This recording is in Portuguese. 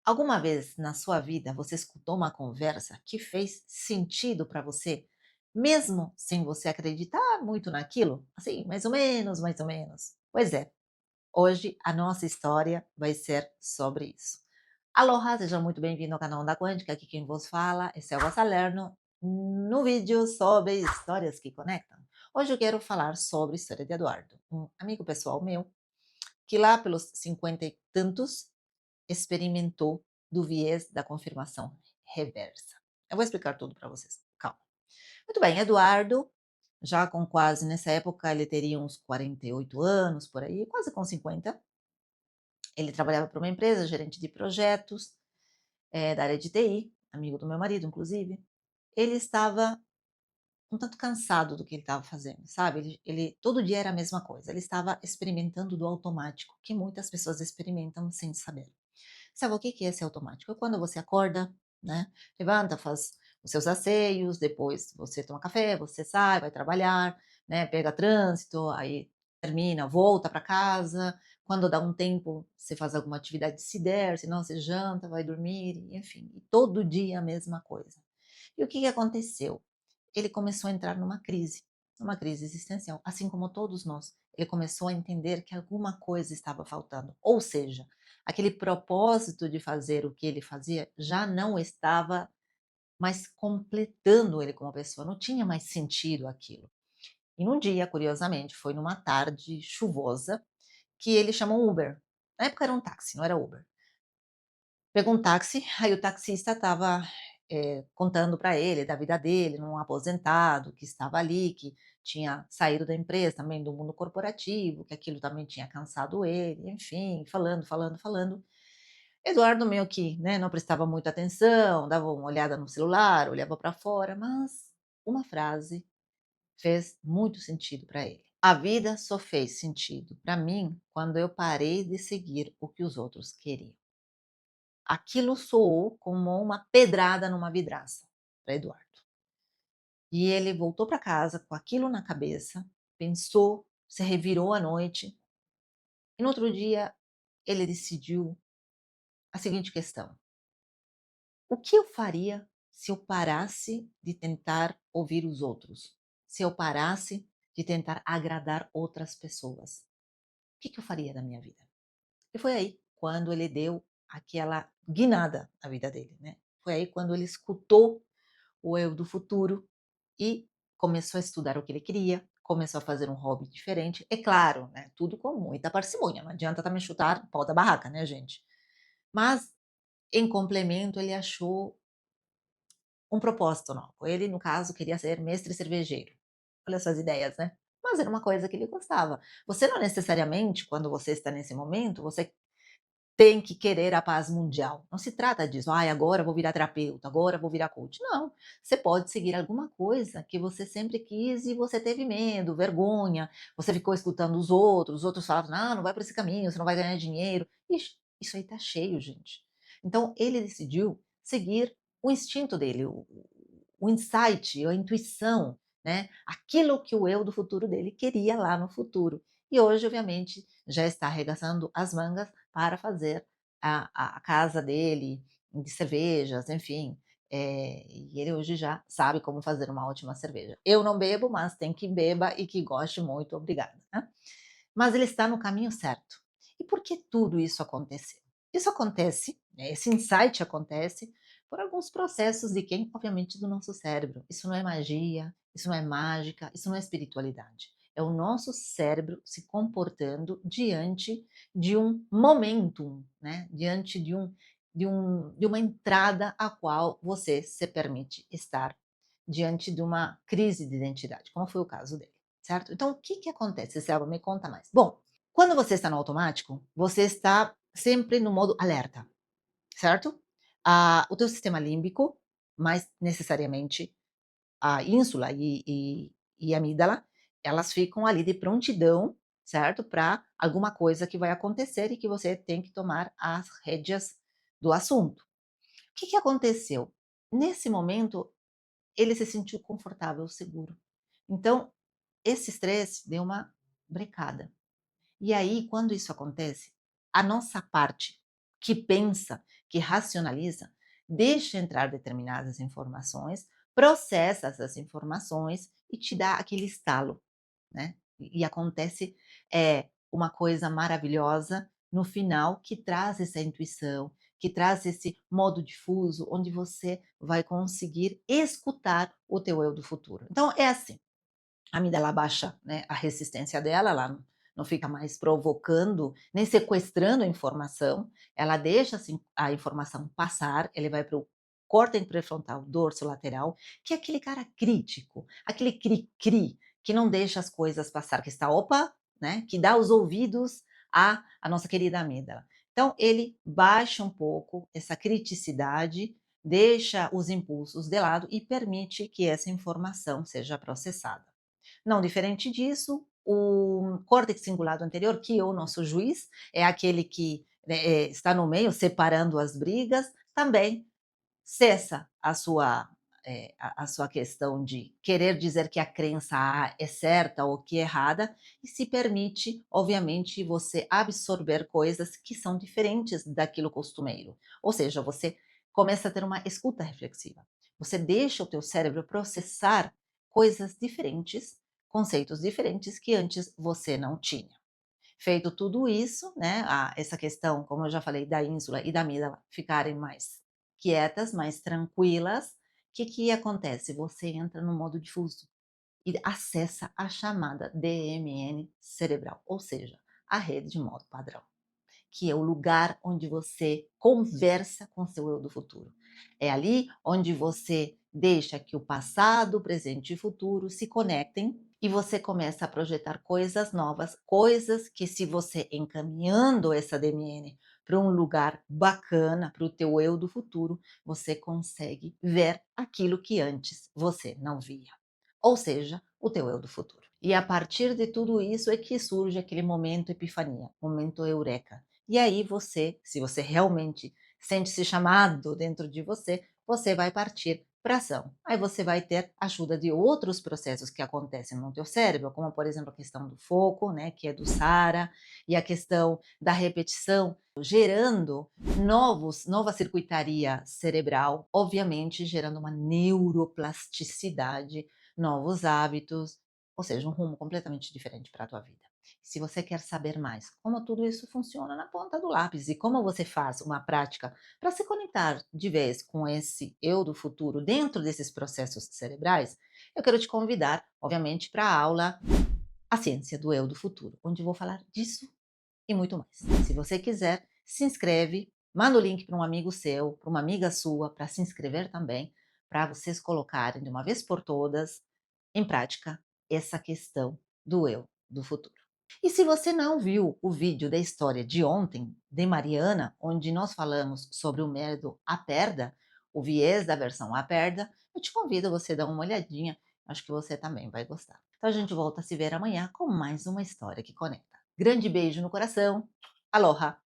Alguma vez na sua vida você escutou uma conversa que fez sentido para você, mesmo sem você acreditar muito naquilo? Assim, mais ou menos, mais ou menos. Pois é, hoje a nossa história vai ser sobre isso. Aloha, seja muito bem-vindo ao canal da Quântica, aqui quem vos fala é Selva Salerno, no vídeo sobre histórias que conectam. Hoje eu quero falar sobre a história de Eduardo, um amigo pessoal meu, que lá pelos 50 e tantos experimentou do viés da confirmação reversa. Eu vou explicar tudo para vocês, calma. Muito bem, Eduardo, já com quase, nessa época, ele teria uns 48 anos, por aí, quase com 50. Ele trabalhava para uma empresa, gerente de projetos, da área de TI, amigo do meu marido, inclusive. Ele estava um tanto cansado do que ele estava fazendo, sabe? Ele todo dia era a mesma coisa. Ele estava experimentando do automático, que muitas pessoas experimentam sem saber. Sabe o que que é esse automático? É quando você acorda, né, levanta, faz os seus asseios, depois você toma café, você sai, vai trabalhar, né, pega trânsito, aí termina, volta para casa, quando dá um tempo, você faz alguma atividade se der, senão você janta, vai dormir, enfim, e todo dia a mesma coisa. E o que que aconteceu? Ele começou a entrar numa crise existencial, assim como todos nós. Ele começou a entender que alguma coisa estava faltando, ou seja, aquele propósito de fazer o que ele fazia já não estava mais completando ele como pessoa, não tinha mais sentido aquilo. E num dia, curiosamente, foi numa tarde chuvosa, que ele chamou um Uber. Na época era um táxi, não era Uber. Pegou um táxi, aí o taxista estava, contando para ele da vida dele, num aposentado que estava ali, que tinha saído da empresa, também do mundo corporativo, que aquilo também tinha cansado ele, enfim, falando, falando, falando. Eduardo meio que, né, não prestava muita atenção, dava uma olhada no celular, olhava para fora, mas uma frase fez muito sentido para ele. A vida só fez sentido para mim quando eu parei de seguir o que os outros queriam. Aquilo soou como uma pedrada numa vidraça para Eduardo. E ele voltou para casa com aquilo na cabeça, pensou, se revirou à noite e no outro dia ele decidiu a seguinte questão: o que eu faria se eu parasse de tentar ouvir os outros? Se eu parasse de tentar agradar outras pessoas? O que eu faria da minha vida? E foi aí quando ele deu aquela guinada na vida dele, né? Foi aí quando ele escutou o eu do futuro e começou a estudar o que ele queria, começou a fazer um hobby diferente. É claro, né? Tudo com muita parcimônia, não adianta também chutar o pau da barraca, né, gente? Mas, em complemento, ele achou um propósito novo. Ele, no caso, queria ser mestre cervejeiro. Olha essas ideias, né? Mas era uma coisa que ele gostava. Você não necessariamente, quando você está nesse momento, você tem que querer a paz mundial. Não se trata disso, ai, agora eu vou virar terapeuta, agora eu vou virar coach. Não, você pode seguir alguma coisa que você sempre quis e você teve medo, vergonha, você ficou escutando os outros falavam, não, não vai por esse caminho, você não vai ganhar dinheiro. Ixi, isso aí tá cheio, gente. Então ele decidiu seguir o instinto dele, o insight, a intuição, né? Aquilo que o eu do futuro dele queria lá no futuro. E hoje, obviamente, já está arregaçando as mangas para fazer a casa dele de cervejas, enfim. E ele hoje já sabe como fazer uma ótima cerveja. Eu não bebo, mas tem quem beba e que goste muito, obrigada. Né? Mas ele está no caminho certo. E por que tudo isso aconteceu? Isso acontece, né, esse insight acontece por alguns processos de quem? Obviamente do nosso cérebro. Isso não é magia, isso não é mágica, isso não é espiritualidade. É o nosso cérebro se comportando diante de um momentum, né? Diante de uma entrada a qual você se permite estar diante de uma crise de identidade, como foi o caso dele, certo? Então, o que que acontece, Selva? Me conta mais. Bom, quando você está no automático, você está sempre no modo alerta, certo? O teu sistema límbico, mais necessariamente a ínsula e a amígdala, elas ficam ali de prontidão, certo? Para alguma coisa que vai acontecer e que você tem que tomar as rédeas do assunto. O que que aconteceu? Nesse momento, ele se sentiu confortável, seguro. Então, esse estresse deu uma brecada. E aí, quando isso acontece, a nossa parte que pensa, que racionaliza, deixa entrar determinadas informações, processa essas informações e te dá aquele estalo, né. E acontece, uma coisa maravilhosa no final que traz essa intuição, que traz esse modo difuso, onde você vai conseguir escutar o teu eu do futuro. Então é assim, a amígdala baixa, né, a resistência dela, ela não fica mais provocando, nem sequestrando a informação, ela deixa, assim, a informação passar, ele vai para o córtex pré-frontal dorsolateral, que é aquele cara crítico, aquele cri-cri, que não deixa as coisas passar, que está, opa, né, que dá os ouvidos à nossa querida amígdala. Então ele baixa um pouco essa criticidade, deixa os impulsos de lado e permite que essa informação seja processada. Não diferente disso, o córtex cingulado anterior, que é o nosso juiz, é aquele que, né, está no meio, separando as brigas, também cessa a sua questão de querer dizer que a crença A é certa ou que é errada, e se permite, obviamente, você absorver coisas que são diferentes daquilo costumeiro. Ou seja, você começa a ter uma escuta reflexiva. Você deixa o teu cérebro processar coisas diferentes, conceitos diferentes que antes você não tinha. Feito tudo isso, né, essa questão, como eu já falei, da ínsula e da amígdala ficarem mais quietas, mais tranquilas, o que que acontece? Você entra no modo difuso e acessa a chamada DMN cerebral, ou seja, a rede de modo padrão, que é o lugar onde você conversa com seu eu do futuro. É ali onde você deixa que o passado, o presente e o futuro se conectem e você começa a projetar coisas novas, coisas que se você encaminhando essa DMN para um lugar bacana, para o teu eu do futuro, você consegue ver aquilo que antes você não via. Ou seja, o teu eu do futuro. E a partir de tudo isso é que surge aquele momento epifania, momento eureka. E aí você, se você realmente sente-se chamado dentro de você, você vai partir para ação. Aí você vai ter ajuda de outros processos que acontecem no teu cérebro, como por exemplo a questão do foco, né, que é do Sara, e a questão da repetição, gerando nova circuitaria cerebral, obviamente gerando uma neuroplasticidade, novos hábitos, ou seja, um rumo completamente diferente para a tua vida. Se você quer saber mais como tudo isso funciona na ponta do lápis e como você faz uma prática para se conectar de vez com esse eu do futuro dentro desses processos cerebrais, eu quero te convidar, obviamente, para a aula A Ciência do Eu do Futuro, onde eu vou falar disso e muito mais. Se você quiser, se inscreve, manda o link para um amigo seu, para uma amiga sua, para se inscrever também, para vocês colocarem de uma vez por todas em prática essa questão do eu do futuro. E se você não viu o vídeo da história de ontem, de Mariana, onde nós falamos sobre o medo à perda, o viés da versão à perda, eu te convido a você dar uma olhadinha, acho que você também vai gostar. Então a gente volta a se ver amanhã com mais uma história que conecta. Grande beijo no coração, aloha!